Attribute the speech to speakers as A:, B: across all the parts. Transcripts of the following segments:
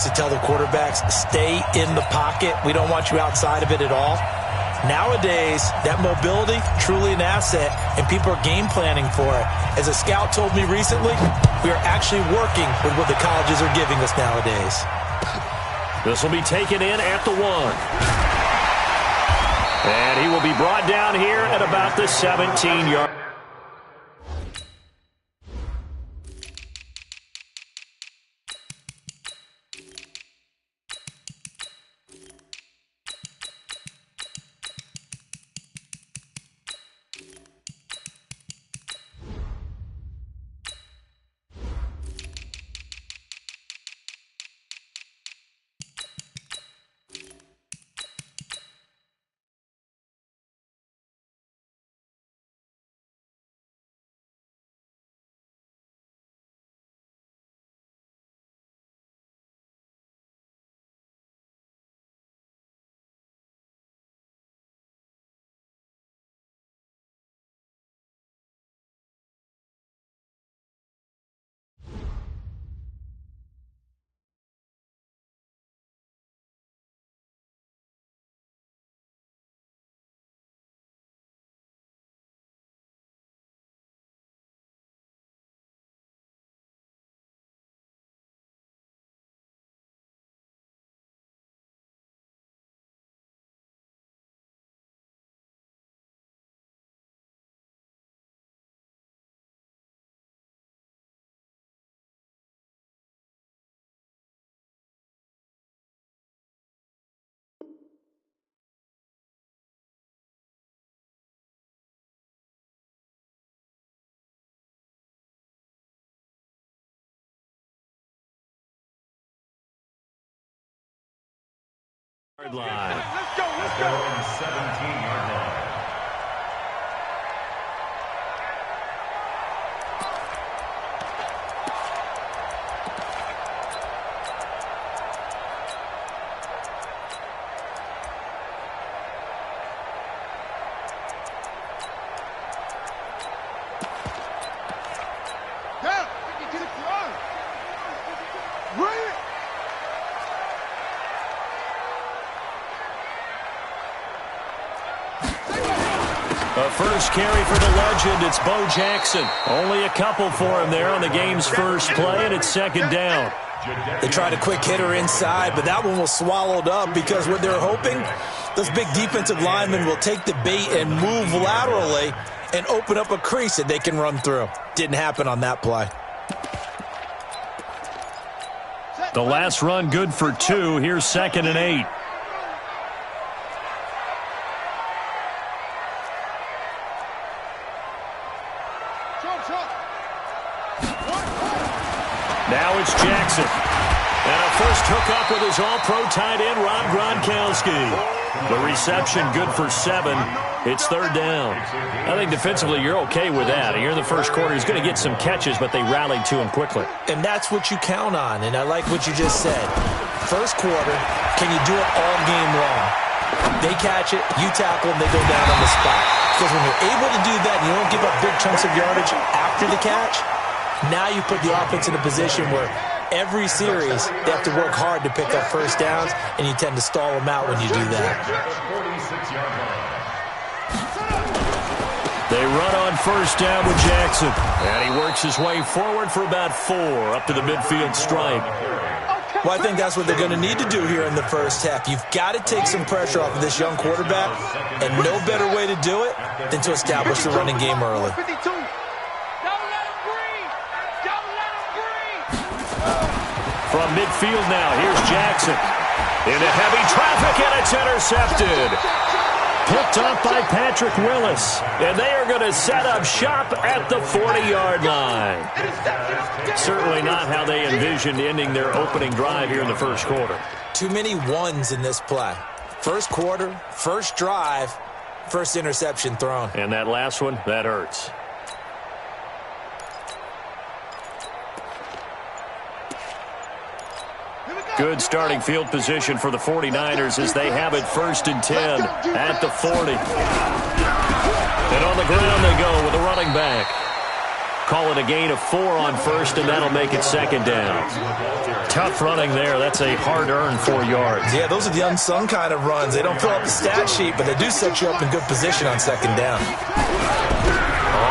A: To tell the quarterbacks, stay in the pocket. We don't want you outside of it at all. Nowadays, that mobility, truly an asset, and people are game planning for it. As a scout told me recently, we are actually working with what the colleges are giving us nowadays.
B: This will be taken in at the 1. And he will be brought down here at about the 17-yard. Line.
C: Let's go. 17-yard line.
B: First carry for the legend, it's Bo Jackson. Only a couple for him there on the game's first play, and it's second down.
A: They tried a quick hitter inside, but that one was swallowed up because what they're hoping, those big defensive linemen will take the bait and move laterally and open up a crease that they can run through. Didn't happen on that play.
B: The last run good for 2. Here's 2nd and 8. Now it's Jackson. And a first hookup with his all-pro tight end, Rob Gronkowski. The reception good for 7. It's 3rd down. I think defensively you're okay with that. Here in the first quarter, he's going to get some catches, but they rallied to him quickly.
A: And that's what you count on, and I like what you just said. First quarter, can you do it all game long? They catch it, you tackle them, they go down on the spot. Because when you're able to do that and you don't give up big chunks of yardage after the catch, now you put the offense in a position where every series they have to work hard to pick up first downs, and you tend to stall them out when you do that.
B: They run on first down with Jackson. And he works his way forward for about 4 up to the midfield stripe.
A: Well, I think that's what they're going to need to do here in the first half. You've got to take some pressure off of this young quarterback, and no better way to do it than to establish the running game early.
B: From midfield now, here's Jackson. Into heavy traffic, and it's intercepted. Picked off by Patrick Willis. And they are going to set up shop at the 40-yard line. Certainly not how they envisioned ending their opening drive here in the first quarter.
A: Too many ones in this play. First quarter, first drive, first interception thrown.
B: And that last one, that hurts. Good starting field position for the 49ers as they have it 1st and 10 at the 40. And on the ground they go with a running back. call it a gain of 4 on first, and that'll make it second down. Tough running there. That's a hard-earned 4 yards.
A: Yeah, those are the unsung kind of runs. They don't fill up the stat sheet, but they do set you up in good position on second down.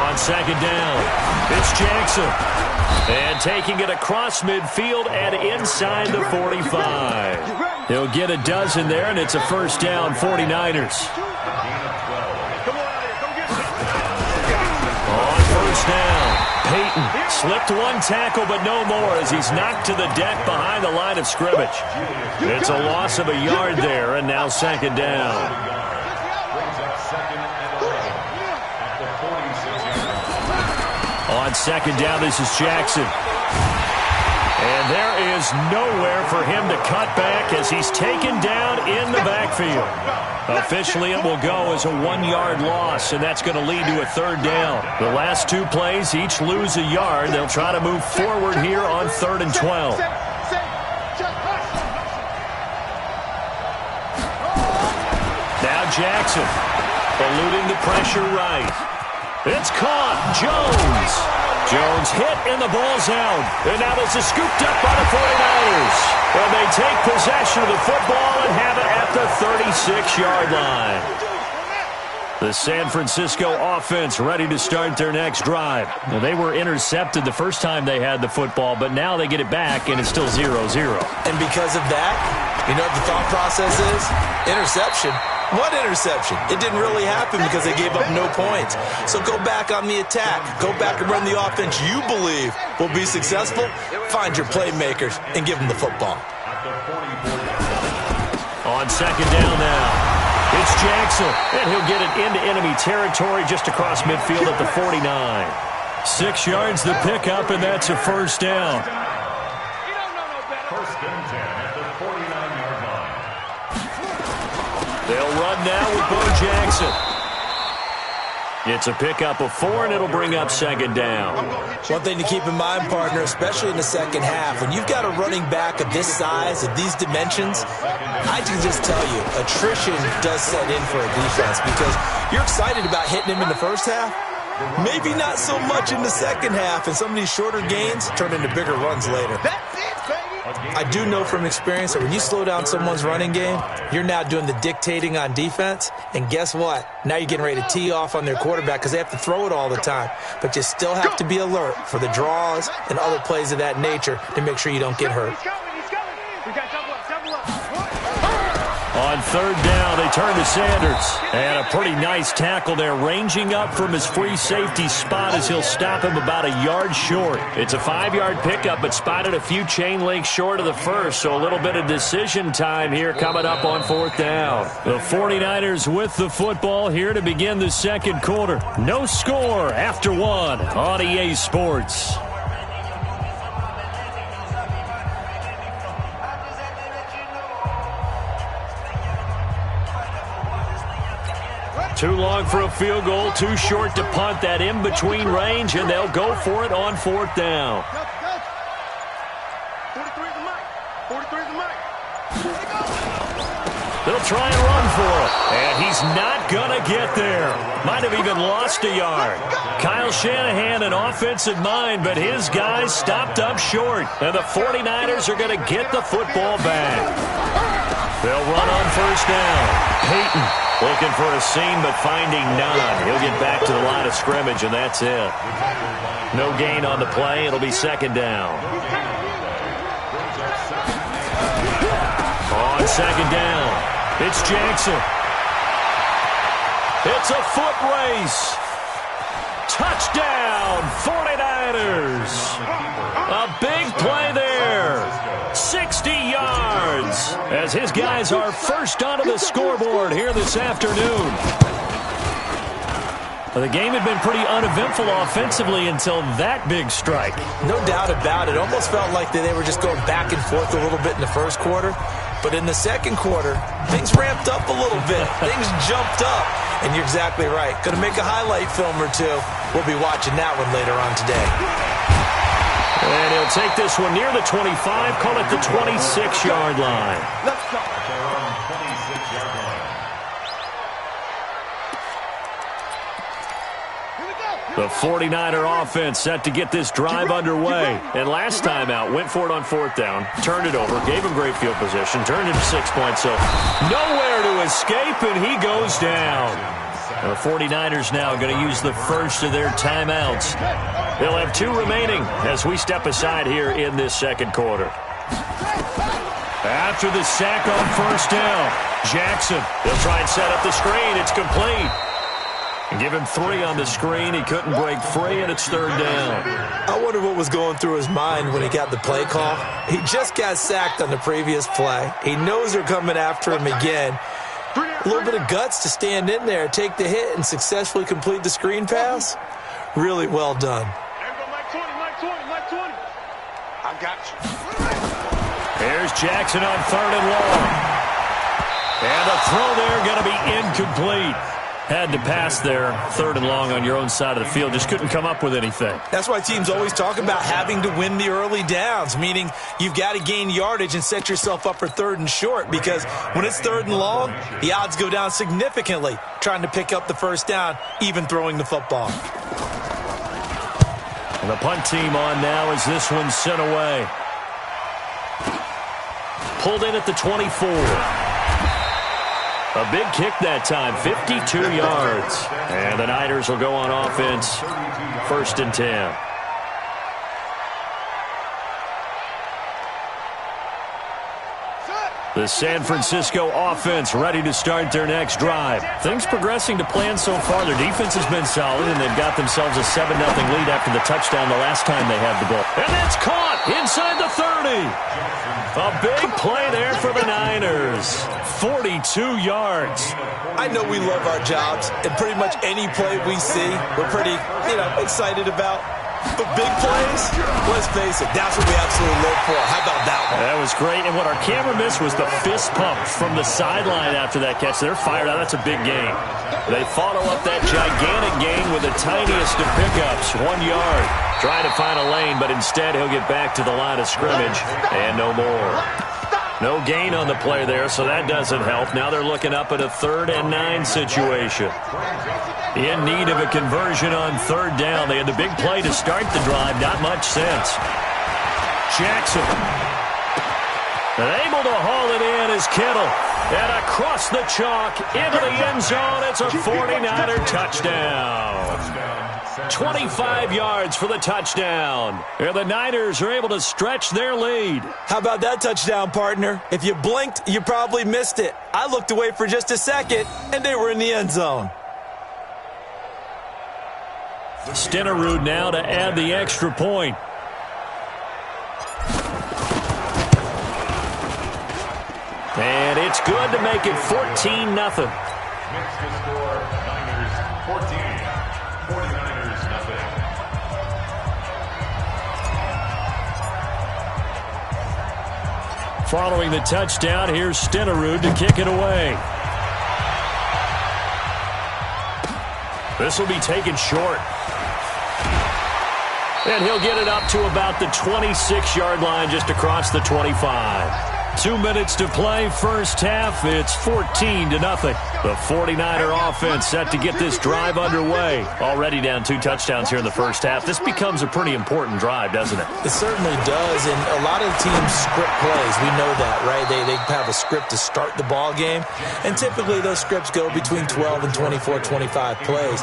B: On second down, it's Jackson. And taking it across midfield and inside the 45. He'll get a dozen there, and it's a first down, 49ers. On first down, Peyton slipped one tackle, but no more as he's knocked to the deck behind the line of scrimmage. It's a loss of a yard there, and now second down. On second down, this is Jackson. And there is nowhere for him to cut back as he's taken down in the backfield. Officially, it will go as a 1-yard loss, and that's going to lead to a third down. The last 2 plays each lose a yard. They'll try to move forward here on 3rd and 12. Now Jackson, eluding the pressure right. It's caught. Jones hit, and the ball's out. And now this is scooped up by the 49ers. And they take possession of the football and have it at the 36-yard line. The San Francisco offense ready to start their next drive. Now, they were intercepted the first time they had the football, but now they get it back, and it's still 0-0.
A: And because of that, you know what the thought process is? Interception. What interception? It didn't really happen because they gave up no points. So go back on the attack. Go back and run the offense you believe will be successful. Find your playmakers and give them the football.
B: On second down now, it's Jackson, and he'll get it into enemy territory just across midfield at the 49. 6 yards the pickup, and that's a first down.
C: First and 10 at the 49-yard line.
B: They'll run now with Bo Jackson. It's a pickup of 4, and it'll bring up second down.
A: One thing to keep in mind, partner, especially in the second half, when you've got a running back of this size, of these dimensions, I can just tell you, attrition does set in for a defense because you're excited about hitting him in the first half. Maybe not so much in the second half, and some of these shorter gains turn into bigger runs later. I do know from experience that when you slow down someone's running game, you're now doing the dictating on defense, and guess what? Now you're getting ready to tee off on their quarterback because they have to throw it all the time. But you still have to be alert for the draws and other plays of that nature to make sure you don't get hurt.
B: On third down, they turn to Sanders. And a pretty nice tackle there, ranging up from his free safety spot as he'll stop him about a yard short. It's a 5-yard pickup, but spotted a few chain links short of the first, so a little bit of decision time here coming up on fourth down. The 49ers with the football here to begin the second quarter. No score after 1 on EA Sports. Too long for a field goal, too short to punt. That in-between range, and they'll go for it on fourth down.
D: 43 is the mic. 43 is the mic.
B: They'll try and run for it, and he's not going to get there. Might have even lost a yard. Kyle Shanahan, an offensive mind, but his guys stopped up short, and the 49ers are going to get the football back. They'll run on first down. Peyton looking for a seam, but finding none. He'll get back to the line of scrimmage, and that's it. No gain on the play. It'll be second down. On second down, it's Jackson. It's a foot race. Touchdown, 49ers. A big play there. 60 yards as his guys are first onto the scoreboard here this afternoon. The game had been pretty uneventful offensively until that big strike.
A: No doubt about it. Almost felt like they were just going back and forth a little bit in the first quarter. But in the second quarter, things ramped up a little bit. Things jumped up. And you're exactly right. Going to make a highlight film or two. We'll be watching that one later on today.
B: And he'll take this one near the 25, call it the 26-yard line.
D: Let's go.
C: They're on 26-yard line.
D: Here we go.
B: The 49er offense set to get this drive underway. And last time out, went for it on 4th down, turned it over, gave him great field position, turned it to 6 points. So nowhere to escape, and he goes down. The 49ers now going to use the first of their timeouts. They'll have 2 remaining as we step aside here in this second quarter. After the sack on 1st down, Jackson, he'll try and set up the screen. It's complete. Give him 3 on the screen. He couldn't break free, and it's 3rd down.
A: I wonder what was going through his mind when he got the play call. He just got sacked on the previous play. He knows they're coming after him again. A little bit of guts to stand in there, take the hit, and successfully complete the screen pass. Really well done.
D: I got you.
B: Here's Jackson on 3rd and long. And the throw there going to be incomplete. Had to pass there, 3rd and long on your own side of the field. Just couldn't come up with anything.
A: That's why teams always talk about having to win the early downs, meaning you've got to gain yardage and set yourself up for 3rd and short, because when it's 3rd and long, the odds go down significantly trying to pick up the 1st down, even throwing the football.
B: And the punt team on now as this one's sent away. Pulled in at the 24. A big kick that time, 52 yards. And the Niners will go on offense, 1st and 10. The San Francisco offense ready to start their next drive. Things progressing to plan so far. Their defense has been solid, and they've got themselves a 7-0 lead after the touchdown the last time they had the ball. And it's caught inside the 30. A big play there for the Niners. 42 yards.
A: I know we love our jobs, and pretty much any play we see, we're pretty, excited about. But big plays, let's face it, that's what we absolutely live for. How about that one?
B: That was great, and what our camera missed was the fist pump from the sideline after that catch. They're fired out. That's a big gain. They follow up that gigantic gain with the tiniest of pickups, 1 yard. Trying to find a lane, but instead he'll get back to the line of scrimmage, and no more. No gain on the play there, so that doesn't help. Now they're looking up at a 3rd and 9 situation. In need of a conversion on 3rd down. They had the big play to start the drive. Not much sense. Jackson. Able to haul it in is Kittle. And across the chalk into the end zone. It's a 49er touchdown. 25 yards for the touchdown. And the Niners are able to stretch their lead.
A: How about that touchdown, partner? If you blinked, you probably missed it. I looked away for just a second, and they were in the end zone.
B: Stenerud now to add the extra point. And it's good to make it 14-0.
C: Next to score, Niners 14, 49ers nothing.
B: Following the touchdown, here's Stenerud to kick it away. This will be taken short. And he'll get it up to about the 26-yard line, just across the 25. 2 minutes to play, first half. It's 14-0. The 49er offense set to get this drive underway. Already down 2 touchdowns here in the first half. This becomes a pretty important drive, doesn't it?
A: It certainly does, and a lot of teams script plays. We know that, right? They have a script to start the ball game, and typically those scripts go between 12 and 24, 25 plays.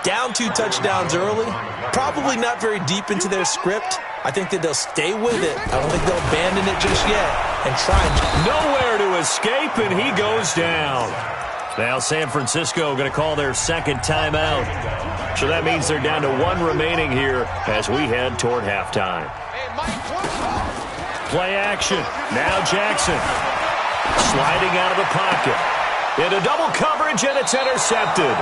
A: Down 2 touchdowns early, probably not very deep into their script. I think that they'll stay with it. I don't think they'll abandon it just yet and try.
B: Nowhere to escape, and he goes down. Now San Francisco going to call their second timeout. So that means they're down to 1 remaining here as we head toward halftime. Play action. Now Jackson. Sliding out of the pocket. Into double coverage, and it's intercepted.